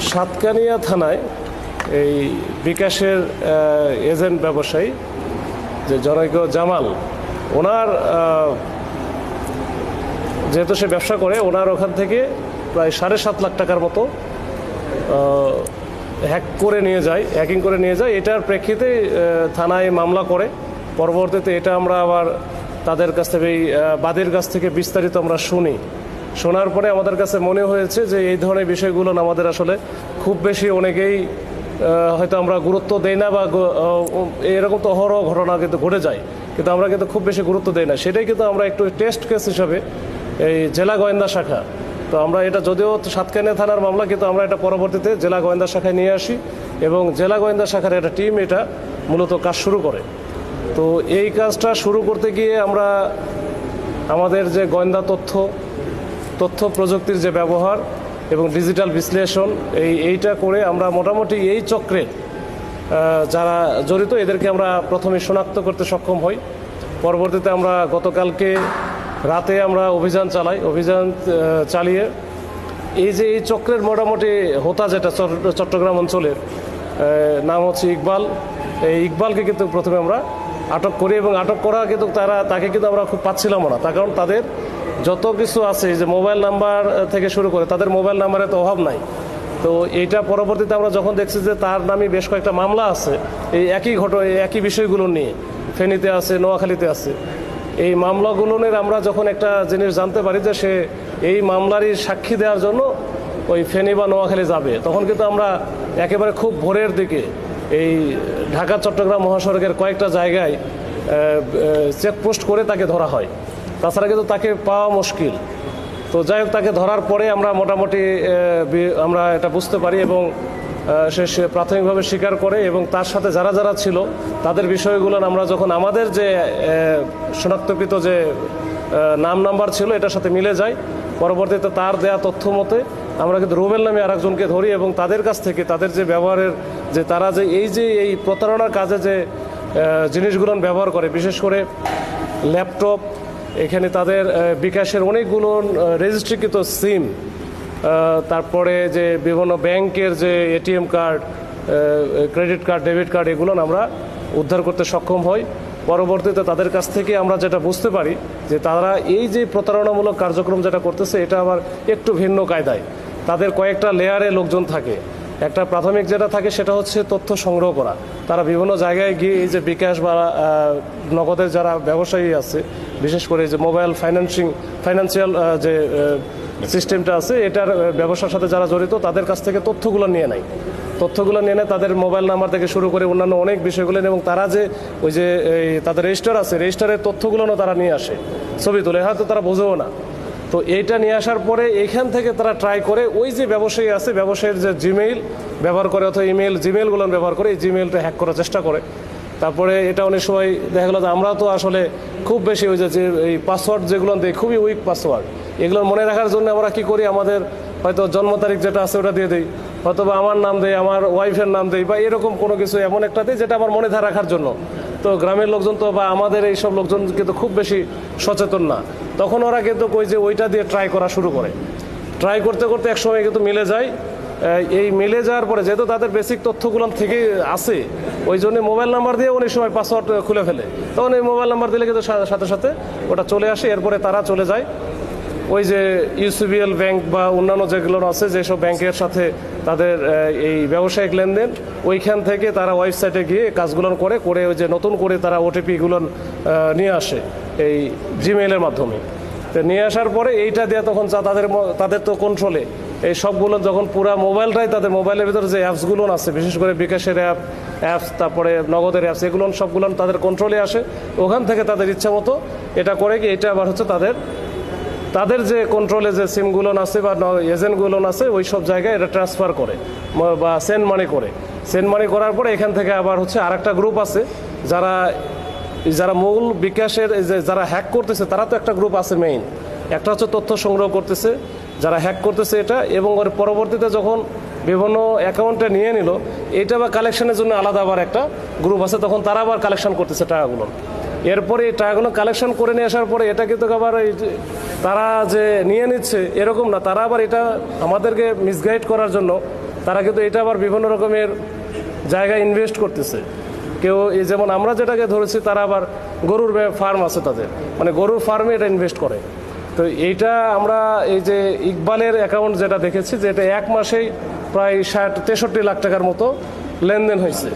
সাতকানিয়া থানায় এই বিকাশের এজেন্ট ব্যবসায়ী যে জনৈক জামাল, ওনার যেহেতু সে ব্যবসা করে, ওনার ওখান থেকে প্রায় 7.5 লাখ টাকার মতো হ্যাকিং করে নিয়ে যায়। এটার প্রেক্ষিতে থানায় মামলা করে। পরবর্তীতে এটা আমরা আবার তাদের কাছ থেকে, বাদীর কাছ থেকে বিস্তারিত আমরা শোনার পরে আমাদের কাছে মনে হয়েছে যে এই ধরনের বিষয়গুলো আমাদের আসলে খুব বেশি অনেকেই হয়তো আমরা গুরুত্ব দেই না, বা এরকম তো অহরহ ঘটনা কিন্তু ঘটে যায়, কিন্তু আমরা কিন্তু খুব বেশি গুরুত্ব দেই না। সেটাই কিন্তু আমরা একটু টেস্ট কেস হিসাবে এই জেলা গোয়েন্দা শাখা, তো আমরা এটা যদিও সাতকানিয়া থানার মামলা, কিন্তু আমরা এটা পরবর্তীতে জেলা গোয়েন্দা শাখায় নিয়ে আসি এবং জেলা গোয়েন্দা শাখার একটা টিম এটা মূলত কাজ শুরু করে। তো এই কাজটা শুরু করতে গিয়ে আমরা আমাদের যে গোয়েন্দা তথ্য প্রযুক্তির যে ব্যবহার এবং ডিজিটাল বিশ্লেষণ এইটা করে আমরা মোটামুটি এই চক্রে যারা জড়িত এদেরকে আমরা প্রথমে শনাক্ত করতে সক্ষম হই। পরবর্তীতে আমরা গতকালকে রাতে আমরা অভিযান চালিয়ে এই চক্রের মোটামুটি হোতা, যেটা চট্টগ্রাম অঞ্চলের নাম হচ্ছে ইকবাল, এই ইকবালকে কিন্তু প্রথমে আমরা আটক করি এবং আটক করা কিন্তু তাকে কিন্তু আমরা খুব পাচ্ছিলাম না, তার কারণ তাদের যত কিছু আছে, যে মোবাইল নাম্বার থেকে শুরু করে তাদের মোবাইল নাম্বারে তো অভাব নাই। তো এইটা পরবর্তীতে আমরা যখন দেখছি যে তার নামে বেশ কয়েকটা মামলা আছে এই একই বিষয়গুলো নিয়ে, ফেনীতে আছে, নোয়াখালীতে আছে, এই মামলাগুলোর আমরা যখন একটা জিনিস জানতে পারি যে সে এই মামলারই সাক্ষী দেওয়ার জন্য ওই ফেনী বা নোয়াখালী যাবে, তখন কিন্তু আমরা একেবারে খুব ভোরের দিকে এই ঢাকা চট্টগ্রাম মহাসড়কের কয়েকটা জায়গায় চেকপোস্ট করে তাকে ধরা হয়, তাছাড়া কিন্তু তাকে পাওয়া মুশকিল। তো যাই হোক, তাকে ধরার পরে আমরা মোটামুটি আমরা এটা বুঝতে পারি এবং সে প্রাথমিকভাবে স্বীকার করে এবং তার সাথে যারা ছিল তাদের বিষয়গুলো আমরা যখন আমাদের যে শনাক্তকৃত যে নাম্বার ছিল এটার সাথে মিলে যায়, পরবর্তীতে তার দেয়া তথ্য মতে আমরা কিন্তু রুবেল নামে আরেকজনকে ধরি এবং তাদের কাছ থেকে তাদের যে ব্যবহারের, যে তারা যে এই প্রতারণার কাজে যে জিনিসগুলো ব্যবহার করে, বিশেষ করে ল্যাপটপ, এখানে তাদের বিকাশের অনেকগুলো রেজিস্ট্রিকৃত সিম, তারপরে যে বিভিন্ন ব্যাংকের যে ATM card, credit card, debit card, এগুলো আমরা উদ্ধার করতে সক্ষম হই। পরবর্তীতে তাদের কাছ থেকে আমরা যেটা বুঝতে পারি যে তারা এই যে প্রতারণামূলক কার্যক্রম যেটা করতেছে এটা আবার একটু ভিন্ন কায়দায়। তাদের কয়েকটা লেয়ারে লোকজন থাকে। একটা প্রাথমিক যেটা থাকে সেটা হচ্ছে তথ্য সংগ্রহ করা। তারা বিভিন্ন জায়গায় গিয়ে এই যে বিকাশ বা নগদের যারা ব্যবসায়ী আছে, বিশেষ করে যে মোবাইল ফাইন্যান্সিয়াল যে সিস্টেমটা আছে, এটার ব্যবসার সাথে যারা জড়িত তাদের কাছ থেকে তথ্যগুলো নিয়ে নেয়, তাদের মোবাইল নাম্বার থেকে শুরু করে অন্যান্য অনেক বিষয়গুলো, এবং তারা যে ওই যে তাদের রেজিস্টার আছে, রেজিস্টারের তথ্যগুলো তারা নিয়ে আসে, ছবি তুলে, হয়তো তারা বোঝেও না। তো এইটা নিয়ে আসার পরে এইখান থেকে তারা ট্রাই করে ওই যে ব্যবসায়ী আছে, ব্যবসায়ীর যে জিমেইল ব্যবহার করে অথবা জিমেইলগুলো ব্যবহার করে এই জিমেইলটা হ্যাক করার চেষ্টা করে। তারপরে এটা অনেক সময় দেখা গেলো যে আমরা তো আসলে খুব বেশি ওই যে এই পাসওয়ার্ড যেগুলো দিই, খুবই উইক পাসওয়ার্ড, এগুলো মনে রাখার জন্য আমরা কি করি, আমাদের হয়তো জন্ম তারিখ যেটা আছে ওটা দিয়ে দিই, অথবা আমার নাম দেই, আমার ওয়াইফের নাম দেই, বা এরকম কোনো কিছু এমন একটা দিই যেটা আমার মনে রাখার জন্য। তো গ্রামের লোকজন তো বা আমাদের এইসব লোকজন কিন্তু খুব বেশি সচেতন না, তখন ওরা কিন্তু ওইটা দিয়ে ট্রাই করা শুরু করে। ট্রাই করতে করতে একসময় কিন্তু মিলে যায়। এই মিলে যাওয়ার পরে যেহেতু তাদের বেসিক তথ্যগুলো থেকে আসে, ওই জন্য মোবাইল নাম্বার দিয়ে অনেক সময় পাসওয়ার্ড খুলে ফেলে, তখন এই মোবাইল নাম্বার দিলে কিন্তু সাথে সাথে ওটা চলে আসে। এরপরে তারা চলে যায় ওই যে ইউসিবিএল ব্যাংক বা অন্যান্য যেগুলো আছে, যেসব ব্যাংকের সাথে তাদের এই ব্যবসায়িক লেনদেন, ওইখান থেকে তারা ওয়েবসাইটে গিয়ে কাজগুলো করে ওই যে নতুন করে তারা ওটিপিগুলো নিয়ে আসে এই জিমেইলের মাধ্যমে। তো নিয়ে আসার পরে এইটা দিয়ে তখন তাদের তো কন্ট্রোলে এই সবগুলো, যখন পুরা মোবাইলটাই তাদের মোবাইলের ভিতরে যে অ্যাপসগুলো আছে, বিশেষ করে বিকাশের অ্যাপস, তারপরে নগদের অ্যাপস, এগুলো সবগুলো তাদের কন্ট্রোলে আসে। ওখান থেকে তাদের ইচ্ছা মতো এটা করে কি, এটা আবার হচ্ছে তাদের যে কন্ট্রোলে যে সিমগুলো আছে বা এজেন্টগুলো আছে, ওই সব জায়গায় এটা ট্রান্সফার করে বা সেন্ড মানি করার পরে এখান থেকে আবার হচ্ছে আরেকটা গ্রুপ আছে, যারা মূল বিকাশের যারা হ্যাক করতেছে, তারা তো একটা গ্রুপ আছে মেইন, একটা হচ্ছে তথ্য সংগ্রহ করতেছে, যারা হ্যাক করতেছে এটা, এবং ওর পরবর্তীতে যখন বিভিন্ন অ্যাকাউন্টে নিয়ে নিল, এটা বা কালেকশনের জন্য আলাদা আবার একটা গ্রুপ আছে, তখন তারা আবার কালেকশন করতেছে টাকাগুলো। এরপরে এই টাকাগুলো কালেকশন করে নিয়ে আসার পরে এটা কিন্তু আবার তারা যে নিয়ে নিচ্ছে এরকম না, তারা আবার এটা আমাদেরকে মিসগাইড করার জন্য তারা কিন্তু এটা আবার বিভিন্ন রকমের জায়গায় ইনভেস্ট করতেছে। কেউ এই যেমন আমরা যেটাকে ধরেছি, তারা আবার গরুর ফার্ম আছে তাদের, মানে গরুর ফার্মে এটা ইনভেস্ট করে। তো এইটা আমরা এই যে ইকবালের অ্যাকাউন্ট যেটা দেখেছি, যে এটা এক মাসেই প্রায় 63 লাখ টাকার মতো লেনদেন হয়েছে,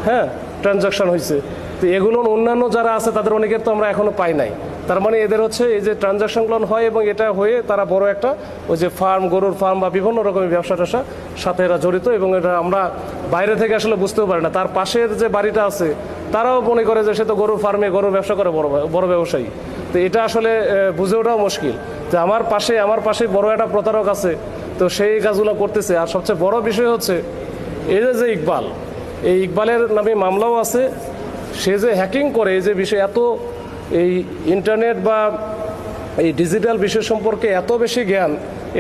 হ্যাঁ, ট্রানজাকশন হয়েছে। তো এগুলো অন্যান্য যারা আছে তাদের অনেকের তো আমরা এখনও পাই নাই। তার মানে এদের হচ্ছে এই যে ট্রানজাকশনগুলো হয় এবং এটা হয়ে তারা বড় একটা ওই যে ফার্ম, গরুর ফার্ম বা বিভিন্ন রকমের ব্যবসা ট্যাবসা সাথে এরা জড়িত, এবং এটা আমরা বাইরে থেকে আসলে বুঝতেও পারি না। তার পাশের যে বাড়িটা আছে তারাও মনে করে যে সে তো গরুর ফার্মে গরুর ব্যবসা করে, বড় ব্যবসায়ী। তো এটা আসলে বুঝে ওঠাও মুশকিল যে আমার পাশে বড় একটা প্রতারক আছে, তো সেই কাজগুলো করতেছে। আর সবচেয়ে বড় বিষয় হচ্ছে এই যে ইকবাল, এই ইকবালের নামে মামলাও আছে। সে যে হ্যাকিং করে, এই যে বিষয় এত, এই ইন্টারনেট বা এই ডিজিটাল বিষয় সম্পর্কে এত বেশি জ্ঞান,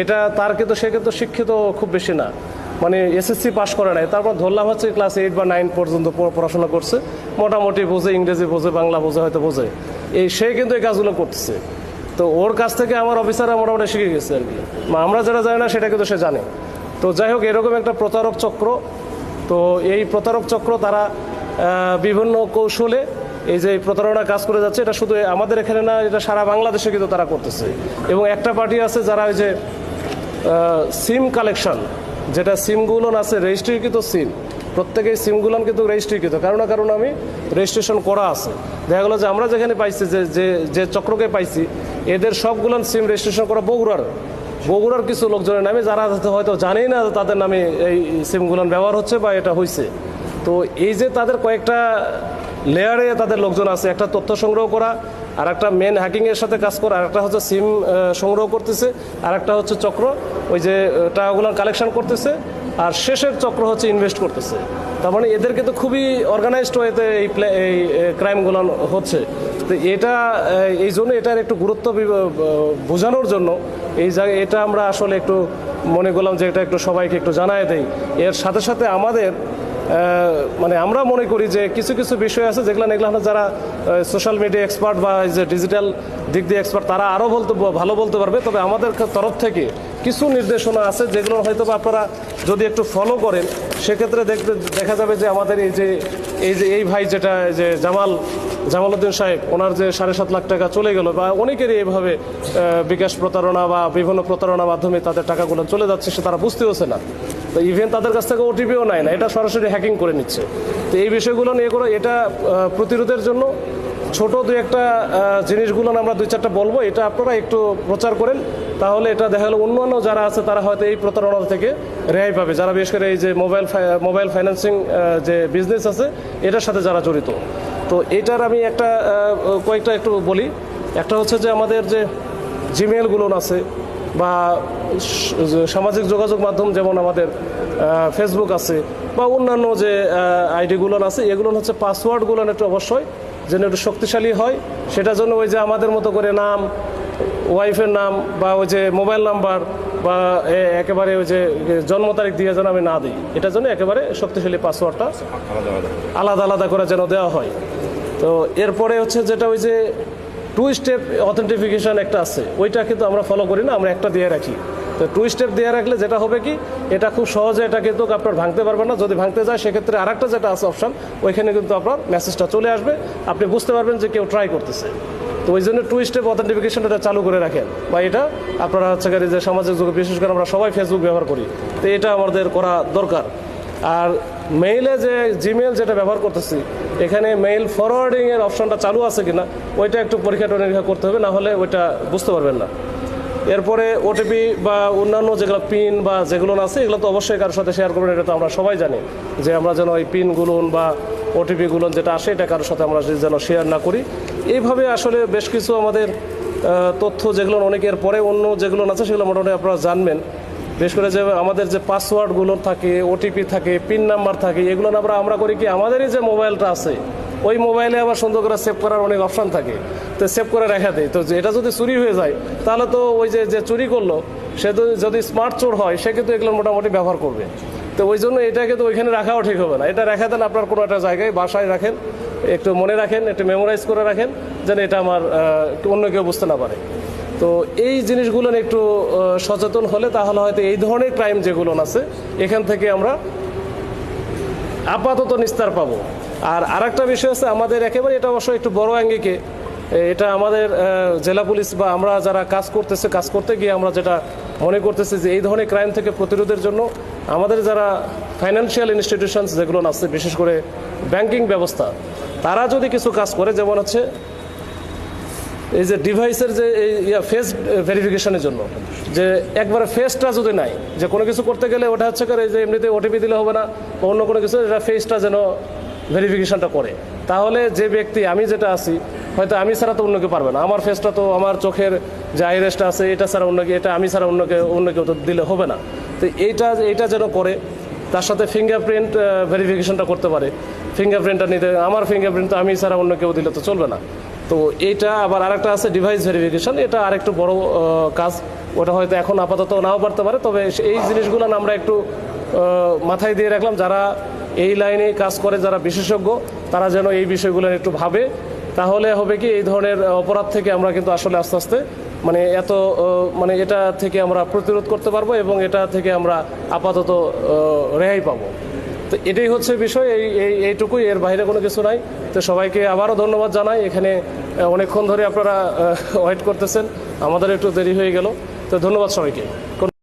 এটা তার কিন্তু সে কিন্তু শিক্ষিত খুব বেশি না, মানে এসএসসি পাস করে নাই। তারপর ধরলাম হচ্ছে ক্লাস 8 বা 9 পর্যন্ত পড়াশোনা করছে, মোটামুটি বোঝে, ইংরেজি বোঝে, বাংলা বোঝে, হয়তো বোঝে। সে কিন্তু এই কাজগুলো করতেছে। তো ওর কাছ থেকে আমার অফিসাররা মোটামুটি শিখে গেছে আর কি। আমরা যারা জানি না সেটা কিন্তু সে জানে। তো যাই হোক, এরকম একটা প্রতারক চক্র। তো এই প্রতারক চক্র তারা বিভিন্ন কৌশলে এই যে প্রতারণা কাজ করে যাচ্ছে। এটা শুধু আমাদের এখানে না, এটা সারা বাংলাদেশে কিন্তু তারা করতেছে। এবং একটা পার্টি আছে যারা ওই যে সিম কালেকশন, যেটা সিমগুলো আছে রেজিস্ট্রিকৃত সিম, প্রত্যেকেই সিমগুলো কিন্তু রেজিস্ট্রিকৃত, কারণ না কারণ আমি রেজিস্ট্রেশন করা আছে। দেখা গেলো যে আমরা যেখানে পাইছি, যে চক্রকে পাইছি, এদের সবগুলো সিম রেজিস্ট্রেশন করা বগুড়ার কিছু লোকজনের নামে, যারা হয়তো জানেই না তাদের নামে এই সিমগুলো ব্যবহার হচ্ছে বা এটা হয়েছে। তো এই যে তাদের কয়েকটা লেয়ারে তাদের লোকজন আছে, একটা তথ্য সংগ্রহ করা, আর একটা মেন হ্যাকিংয়ের সাথে কাজ করা, আর একটা হচ্ছে সিম সংগ্রহ করতেছে, আর একটা হচ্ছে চক্র ওই যে টাকাগুলো কালেকশন করতেছে, আর শেষের চক্র হচ্ছে ইনভেস্ট করতেছে। তার মানে এদের কিন্তু খুবই অর্গানাইজড ওয়েতে এই ক্রাইমগুলো হচ্ছে। তো এটা এই জন্য এটার একটু গুরুত্ব বোঝানোর জন্য এই জায়গায় এটা আমরা আসলে একটু মনে করলাম যে এটা একটু সবাইকে একটু জানায় দেই। এর সাথে সাথে আমাদের মানে আমরা মনে করি যে কিছু কিছু বিষয় আছে যেগুলো যারা সোশ্যাল মিডিয়া এক্সপার্ট বা যে ডিজিটাল দিক দিয়ে এক্সপার্ট, তারা আরও ভালো বলতে পারবে। তবে আমাদের তরফ থেকে কিছু নির্দেশনা আছে যেগুলো হয়তো আপনারা যদি একটু ফলো করেন, সেক্ষেত্রে দেখা যাবে যে আমাদের এই ভাই যেটা যে জামালউদ্দিন সাহেব, ওনার যে 7.5 লাখ টাকা চলে গেল, বা অনেকেরই এইভাবে বিকাশ প্রতারণা বা বিভিন্ন প্রতারণার মাধ্যমে তাদের টাকাগুলো চলে যাচ্ছে, সে তারা বুঝতেওছে না। তো ইভেন তাদের কাছ থেকে ওটিপিও নেয় না, এটা সরাসরি হ্যাকিং করে নিচ্ছে। তো এই বিষয়গুলো নিয়ে করে এটা প্রতিরোধের জন্য ছোট দুই একটা জিনিসগুলো আমরা 2-4টা বলবো, এটা আপনারা একটু প্রচার করেন, তাহলে এটা দেখা গেলো অন্যান্য যারা আছে তারা হয়তো এই প্রতারণা থেকে রেহাই পাবে, যারা বিশেষ করে এই যে মোবাইল ফাইন্যান্সিং যে বিজনেস আছে এটার সাথে যারা জড়িত। তো এটার আমি কয়েকটা একটু বলি। একটা হচ্ছে যে আমাদের যে জিমেলগুলো আছে বা সামাজিক যোগাযোগ মাধ্যম, যেমন আমাদের ফেসবুক আছে বা অন্যান্য যে আইডিগুলো আছে, এগুলো হচ্ছে পাসওয়ার্ডগুলো একটু অবশ্যই যেন একটু শক্তিশালী হয়। সেটার জন্য ওই যে আমাদের মতো করে নাম, ওয়াইফের নাম বা ওই যে মোবাইল নাম্বার বা একেবারে ওই যে জন্ম তারিখ দিয়ে যেন আমি না দিই, এটার জন্য একেবারে শক্তিশালী পাসওয়ার্ডটা আলাদা করে যেন দেওয়া হয়। তো এরপরে হচ্ছে যেটা ওই যে 2 স্টেপ অথেন্টিফিকেশন একটা আছে, ওইটা কিন্তু আমরা ফলো করি না, আমরা একটা দিয়ে রাখি। তো 2 স্টেপ দিয়ে রাখলে যেটা হবে কি, এটা খুব সহজে এটা কিন্তু আপনার ভাঙতে পারবেন না। যদি ভাঙতে যায় সেক্ষেত্রে আরেকটা যেটা আছে অপশন, ওইখানে কিন্তু আপনার মেসেজটা চলে আসবে, আপনি বুঝতে পারবেন যে কেউ ট্রাই করতেছে। তো ওই জন্য 2 স্টেপ অথেন্টিফিকেশনটা চালু করে রাখেন, বা এটা আপনারা হচ্ছে যে সামাজিক যোগাযোগ, বিশেষ করে আমরা সবাই ফেসবুক ব্যবহার করি, তো এটা আমাদের করা দরকার। আর মেইলে যে জিমেল যেটা ব্যবহার করতেছি, এখানে মেইল ফরওয়ার্ডিংয়ের অপশনটা চালু আছে কিনা ওইটা একটু পরীক্ষা করতে হবে, না হলে ওইটা বুঝতে পারবেন না। এরপরে ওটিপি বা অন্যান্য যেগুলো পিন বা যেগুলো আছে, এগুলো তো অবশ্যই কারোর সাথে শেয়ার করবেন। এটা তো আমরা সবাই জানি যে আমরা যেন ওই পিনগুলো বা ওটিপিগুলো যেটা আসে, এটা কারোর সাথে আমরা যেন শেয়ার না করি। এইভাবে আসলে বেশ কিছু আমাদের তথ্য যেগুলো অনেকের পরে অন্য যেগুলো আছে সেগুলো মোটামুটি আপনারা জানবেন। বিশেষ করে যে আমাদের যে পাসওয়ার্ডগুলো থাকে, ওটিপি থাকে, পিন নাম্বার থাকে, এগুলো আমরা করি কি, আমাদেরই যে মোবাইলটা আছে ওই মোবাইলে আবার সুন্দর করে সেভ করার অনেক অপশান থাকে, তো সেভ করে রেখে দেয়। তো এটা যদি চুরি হয়ে যায়, তাহলে তো ওই যে চুরি করলো সে যদি স্মার্ট চোর হয়, সে কিন্তু এগুলো মোটামুটি ব্যবহার করবে। তো ওই জন্য এটা কিন্তু ওইখানে রাখাও ঠিক হবে না। এটা রেখে দেন আপনার কোনো একটা জায়গায়, বাসায় রাখেন, একটু মনে রাখেন, একটু মেমোরাইজ করে রাখেন, যেন এটা আমার অন্য কেউ বুঝতে না পারে। তো তো এই জিনিসগুলো নিয়ে একটু সচেতন হলে তাহলে হয়তো এই ধরনের ক্রাইম যেগুলো আছে এখান থেকে আমরা আপাতত নিস্তার পাবো। আর আরেকটা বিষয় আছে আমাদের একেবারে, এটা অবশ্য একটু বড় আঙ্গিকে, এটা আমাদের জেলা পুলিশ বা আমরা যারা কাজ করতে গিয়ে আমরা যেটা মনে করতেছি যে এই ধরনের ক্রাইম থেকে প্রতিরোধের জন্য আমাদের যারা ফাইন্যান্সিয়াল ইনস্টিটিউশনস যেগুলো আছে, বিশেষ করে ব্যাংকিং ব্যবস্থা, তারা যদি কিছু কাজ করে, যেমন হচ্ছে এই যে ডিভাইসের যে ফেস ভেরিফিকেশনের জন্য, যে একবারে ফেসটা যদি নাই, যে কোনো কিছু করতে গেলে ওটা হচ্ছে করে যে এমনিতে ওটিপি দিলে হবে না বা অন্য কোনো কিছু, এটা ফেসটা যেন ভেরিফিকেশনটা করে, তাহলে যে ব্যক্তি, আমি যেটা আছি, হয়তো আমি ছাড়া তো অন্য কেউ পারবে না, আমার ফেসটা তো, আমার চোখের যে আইরেসটা আছে এটা ছাড়া অন্য কেউ, এটা আমি ছাড়া অন্য কেউ তো দিলে হবে না। তো এইটা যেন করে, তার সাথে ফিঙ্গারপ্রিন্ট ভেরিফিকেশনটা করতে পারে, ফিঙ্গারপ্রিন্টটা নিতে, আমার ফিঙ্গারপ্রিন্ট তো আমি ছাড়া অন্য কেউ দিলে তো চলবে না। তো এইটা আবার আরেকটা আছে ডিভাইস ভেরিফিকেশন, এটা আরেকটু বড় কাজ, ওটা হয়তো এখন আপাতত নাও পারতে পারে, তবে এই জিনিসগুলো আমরা একটু মাথায় দিয়ে রাখলাম, যারা এই লাইনে কাজ করে, যারা বিশেষজ্ঞ, তারা যেন এই বিষয়গুলো একটু ভাবে, তাহলে হবে কি এই ধরনের অপরাধ থেকে আমরা কিন্তু আসলে আস্তে আস্তে মানে এটা থেকে আমরা প্রতিরোধ করতে পারবো এবং এটা থেকে আমরা আপাতত রেহাই পাবো। তো এটাই হচ্ছে বিষয়, এইটুকুই, এর বাইরে কোনো কিছু নাই। তো সবাইকে আবারও ধন্যবাদ জানাই, এখানে অনেকক্ষণ ধরে আপনারা ওয়েট করতেছেন, আমাদের একটু দেরি হয়ে গেল, তো ধন্যবাদ সবাইকে।